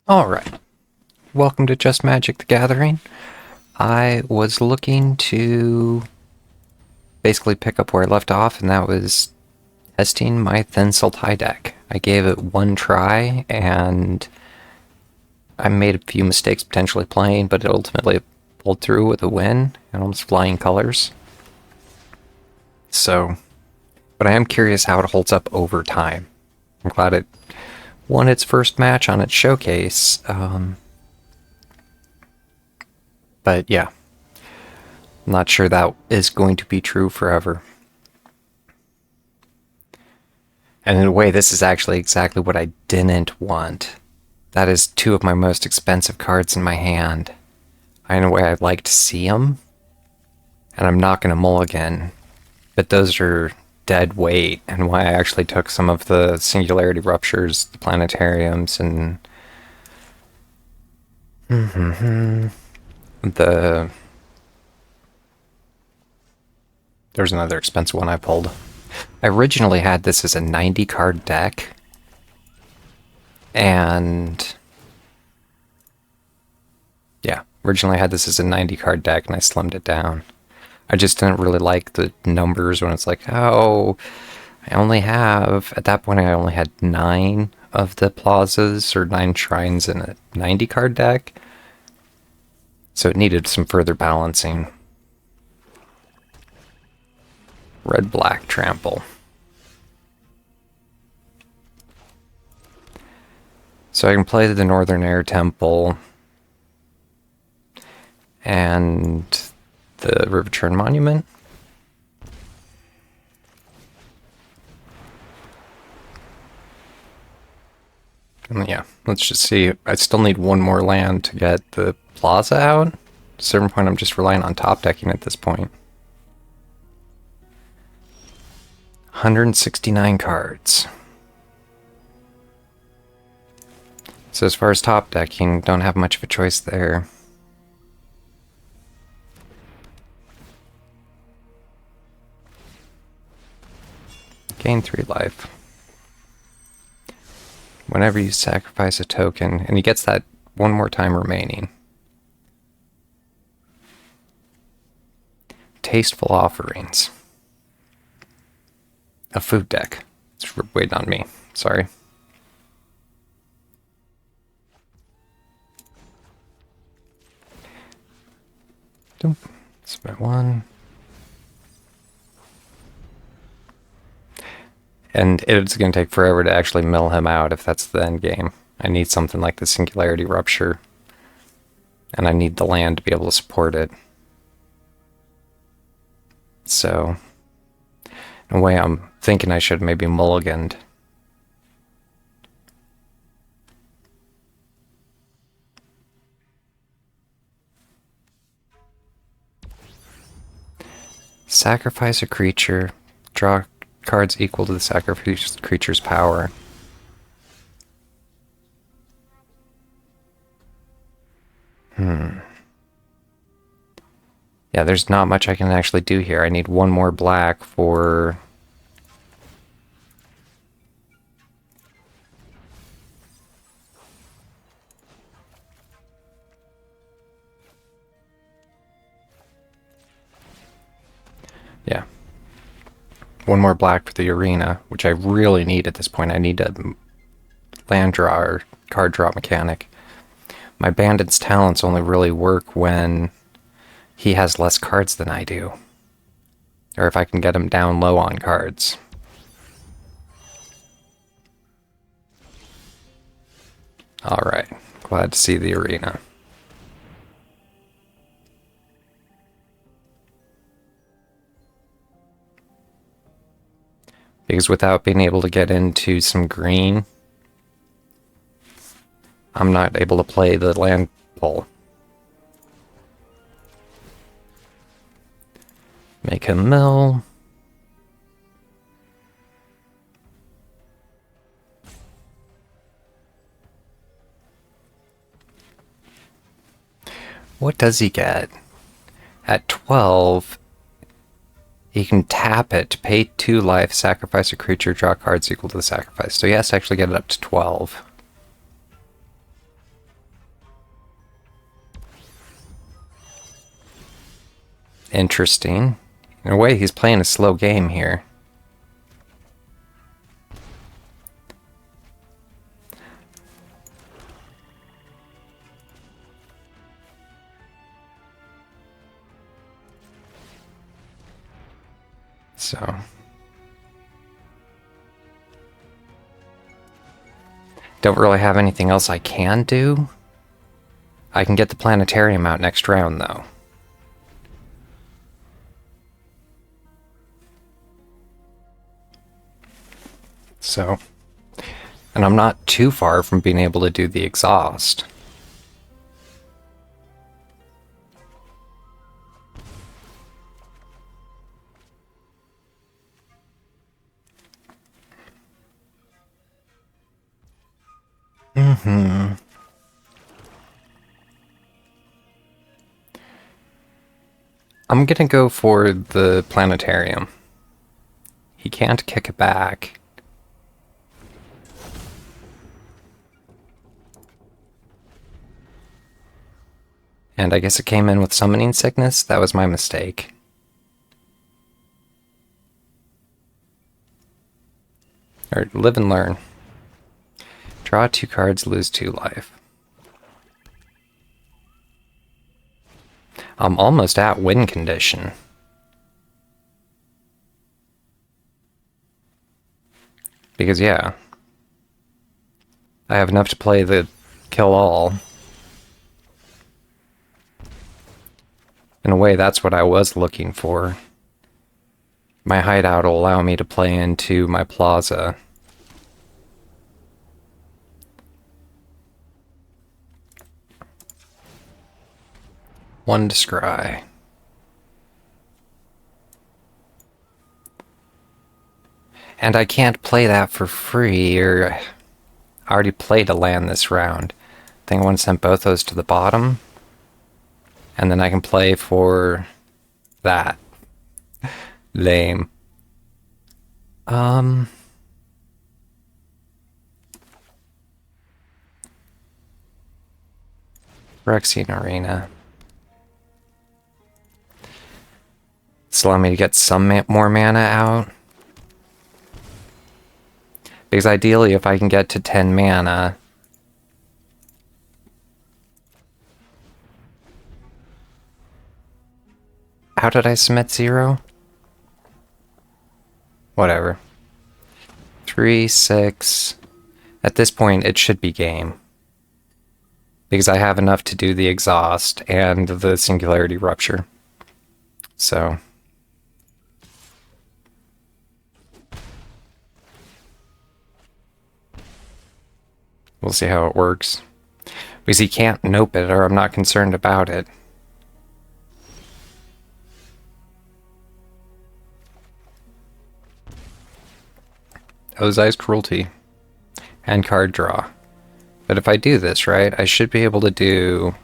Alright, welcome to Just Magic the Gathering. I was looking to basically pick up where I left off, and that was testing my Thin Sultai deck. I gave it one try, and I made a few mistakes potentially playing, but it ultimately pulled through with a win and almost flying colors. So, but I am curious how it holds up over time. I'm glad it won its first match on its showcase. But yeah, I'm not sure that is going to be true forever. And in a way, this is actually exactly what I didn't want. That is two of my most expensive cards in my hand. In a way, I'd like to see them. And I'm not going to mulligan. But those are dead weight, and why I actually took some of the Singularity Ruptures, the Planetariums, and there's another expensive one I pulled. I originally had this as a 90 card deck, and yeah, originally I had this as a 90 card deck, and I slimmed it down. I just didn't really like the numbers when it's like, oh, I only have, at that point I only had 9 of the plazas or 9 shrines in a 90 card deck. So it needed some further balancing. Red-black trample. So I can play the Northern Air Temple and the Riverturn Monument. And yeah, let's just see. I still need one more land to get the plaza out. At a certain point, I'm just relying on top decking at this point. 169 cards. So as far as top decking, don't have much of a choice there. Gain 3 life. Whenever you sacrifice a token, and he gets that one more time remaining. Tasteful Offerings. A food deck. It's waiting on me. Sorry. Spent 1. And it's going to take forever to actually mill him out if that's the end game. I need something like the Singularity Rupture. And I need the land to be able to support it. So, in a way, I'm thinking I should maybe mulliganed. Sacrifice a creature. Draw cards equal to the sacrificed creature's power. Yeah, there's not much I can actually do here. I need one more black for... Yeah. One more black for the arena, which I really need at this point. I need a land draw or card draw mechanic. My bandit's talents only really work when he has less cards than I do. Or if I can get him down low on cards. Alright, glad to see the arena. Because without being able to get into some green, I'm not able to play the land pull. Make a mill. What does he get? At 12, he can tap it, pay 2 life, sacrifice a creature, draw cards equal to the sacrifice. So he has to actually get it up to 12. Interesting. In a way, he's playing a slow game here. So... don't really have anything else I can do. I can get the planetarium out next round, though. So... and I'm not too far from being able to do the exhaust. I'm gonna go for the planetarium. He can't kick it back. And I guess it came in with summoning sickness. That was my mistake. Or live and learn. Draw 2 cards, lose 2 life. I'm almost at win condition. Because, yeah, I have enough to play the kill all. In a way, that's what I was looking for. My hideout will allow me to play into my plaza. One to scry. And I can't play that for free, or I already played a land this round. I think I want to send both those to the bottom. And then I can play for that. Lame. Rexian Arena. It's allowing me to get some more mana out. Because ideally, if I can get to 10 mana... how did I submit 0? Whatever. 3, 6... at this point, it should be game. Because I have enough to do the exhaust and the singularity rupture. So... we'll see how it works. Because he can't nope it, or I'm not concerned about it. Ozai's Cruelty. And card draw. But if I do this, right, I should be able to do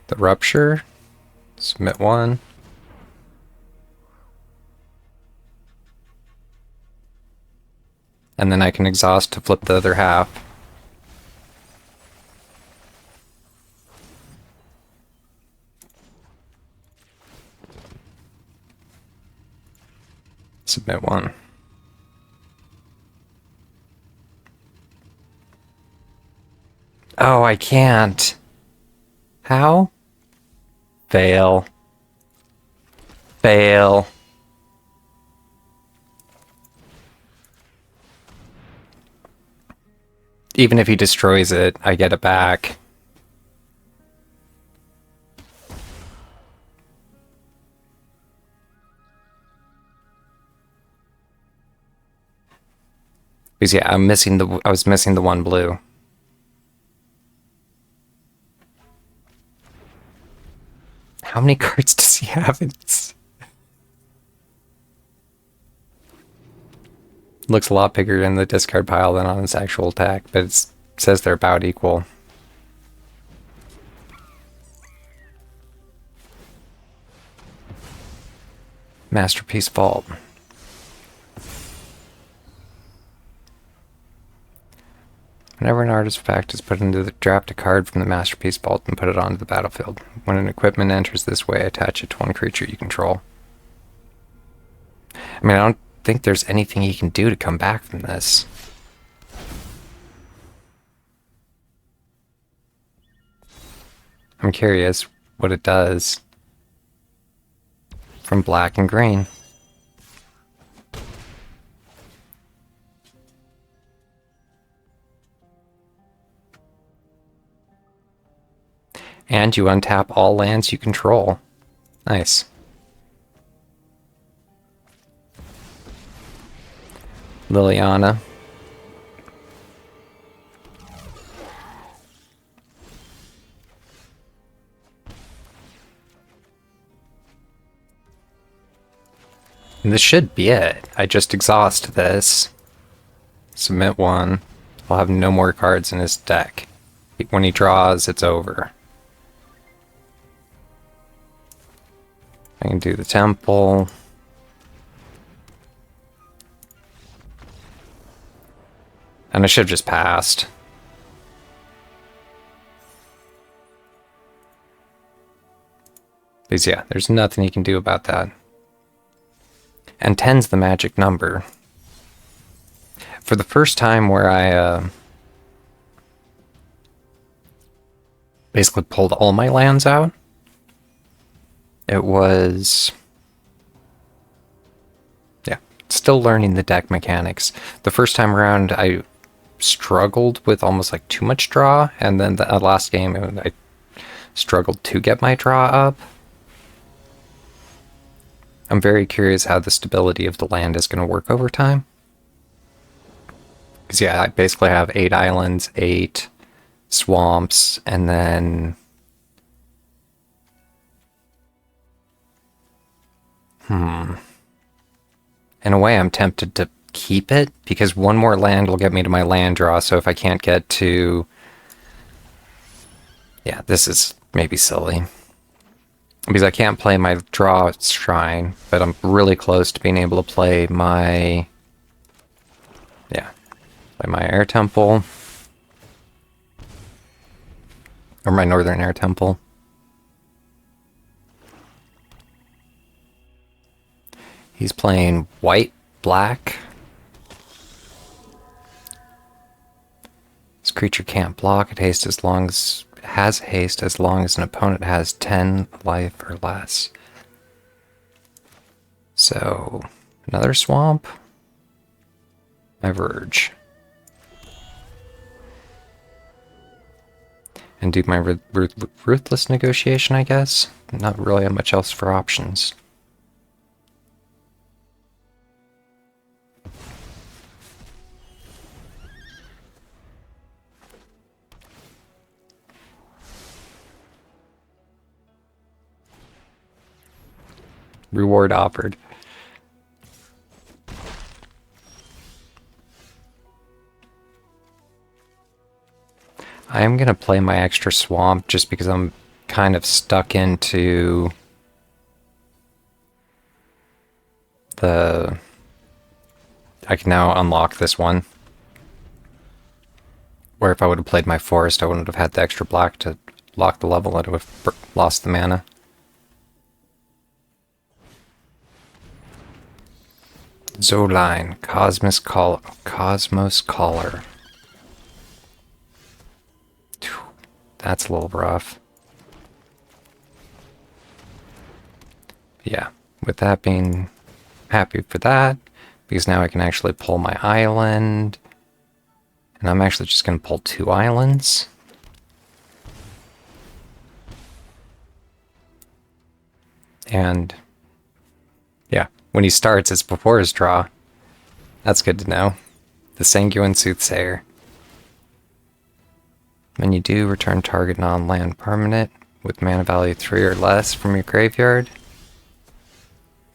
the Rupture. Submit 1. And then I can exhaust to flip the other half. Submit 1. Oh, I can't. How? Fail. Fail. Even if he destroys it, I get it back. Because yeah, I was missing the 1 blue. How many cards does he have? It's... looks a lot bigger in the discard pile than on his actual attack, but it says they're about equal. Masterpiece Vault. Whenever an artifact is put into the draft a card from the Masterpiece Vault and put it onto the battlefield. When an equipment enters this way, attach it to one creature you control. I mean, I don't think there's anything he can do to come back from this. I'm curious what it does from black and green. And you untap all lands you control. Nice. Liliana. And this should be it. I just exhaust this. Submit one. I'll have no more cards in his deck. When he draws, it's over. I can do the temple. And I should have just passed. Because yeah, there's nothing you can do about that. And 10's the magic number. For the first time where I basically pulled all my lands out, it was... yeah, still learning the deck mechanics. The first time around, I struggled with almost like too much draw, and then the last game, I struggled to get my draw up. I'm very curious how the stability of the land is going to work over time. Because yeah, I basically have 8 islands, 8 swamps, and then... in a way, I'm tempted to keep it, because one more land will get me to my land draw, so if I can't get to... yeah, this is maybe silly. Because I can't play my draw shrine, but I'm really close to being able to play my... yeah, play my air temple. Or my northern air temple. He's playing white, black. This creature can't block. It has haste as long as an opponent has 10 life or less. So, another swamp. My Verge. And do my Ruthless Negotiation, I guess. Not really much else for options. Reward offered. I am going to play my extra swamp just because I'm kind of stuck into the... I can now unlock this one. Where if I would have played my forest, I wouldn't have had the extra black to lock the level. I would have lost the mana. Zoline, Cosmos Caller. That's a little rough. Yeah, with that being happy for that, because now I can actually pull my island. And I'm actually just going to pull 2 islands. And yeah, when he starts, it's before his draw. That's good to know. The Sanguine Soothsayer. When you do, return target non-land permanent with mana value 3 or less from your graveyard.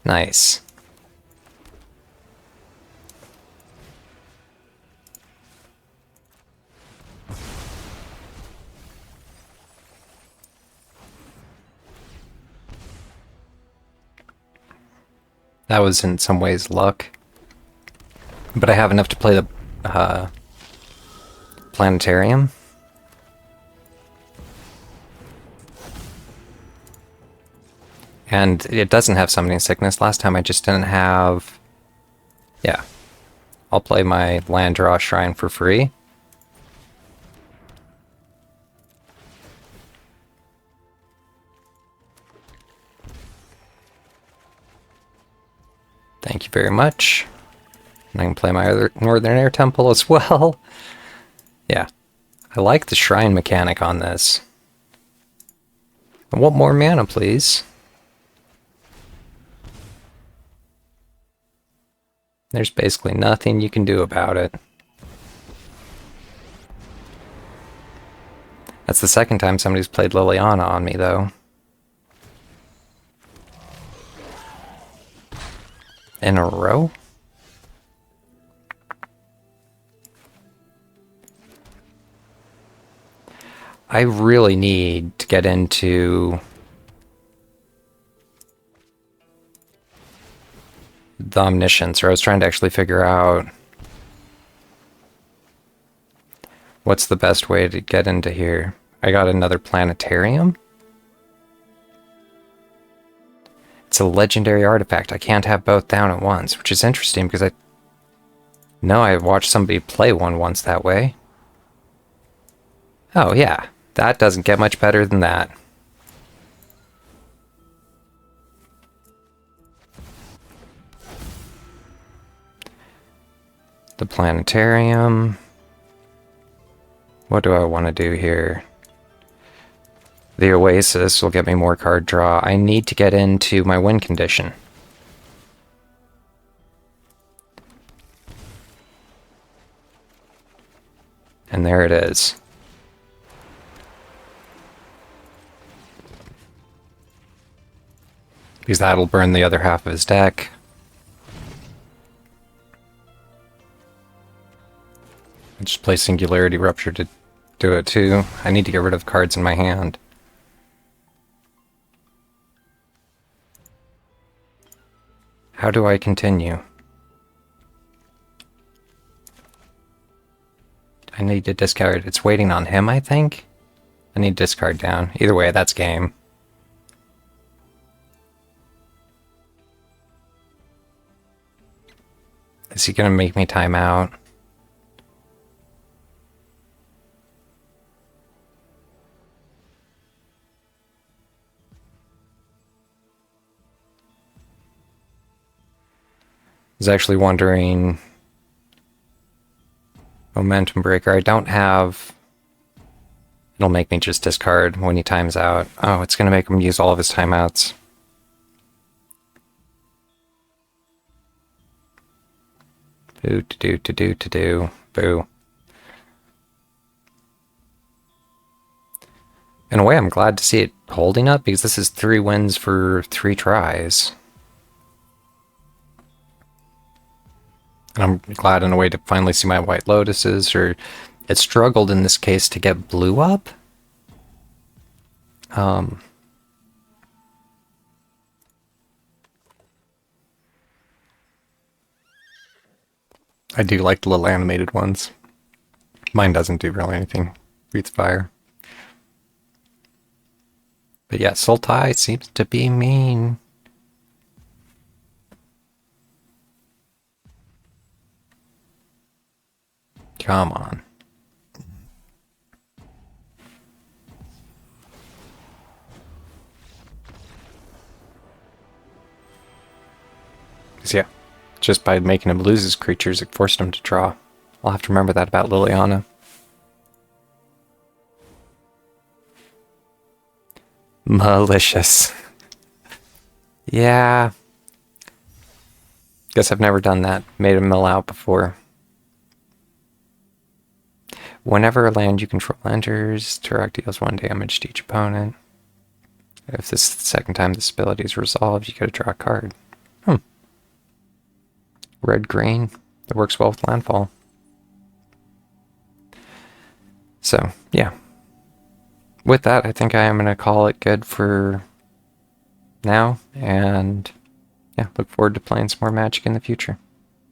Nice. That was in some ways luck. But I have enough to play planetarium. And it doesn't have summoning sickness. Last time I just didn't have... Yeah. I'll play my land draw shrine for free. Thank you very much. And I can play my other Northern Air Temple as well. Yeah. I like the shrine mechanic on this. I want more mana, please. There's basically nothing you can do about it. That's the second time somebody's played Liliana on me, though. In a row? I really need to get into the Omniscience, or I was trying to actually figure out what's the best way to get into here. I got another planetarium. It's a legendary artifact. I can't have both down at once, which is interesting because I know I watched somebody play one once that way. Oh yeah, that doesn't get much better than that. The planetarium. What do I want to do here? The Oasis will get me more card draw. I need to get into my win condition. And there it is. Because that'll burn the other half of his deck. I just play Singularity Rupture to do it too. I need to get rid of cards in my hand. How do I continue? I need to discard. It's waiting on him, I think? I need to discard down. Either way, that's game. Is he gonna make me time out? I was actually wondering... Momentum Breaker. I don't have... It'll make me just discard when he times out. Oh, it's gonna make him use all of his timeouts. Boo, to do. Boo. In a way, I'm glad to see it holding up, because this is 3 wins for 3 tries. And I'm glad in a way to finally see my White Lotuses, or it struggled in this case to get blue up. I do like the little animated ones. Mine doesn't do really anything. Breathes fire. But yeah, Sultai seems to be mean. Come on. Yeah, just by making him lose his creatures, it forced him to draw. I'll have to remember that about Liliana. Malicious. Yeah. Guess I've never done that. Made him mill out before. Whenever a land you control enters, Turok deals 1 damage to each opponent. If this is the second time this ability is resolved, you get to draw a card. Red-green. That works well with landfall. So, yeah. With that, I think I am going to call it good for now. And, yeah, look forward to playing some more Magic in the future.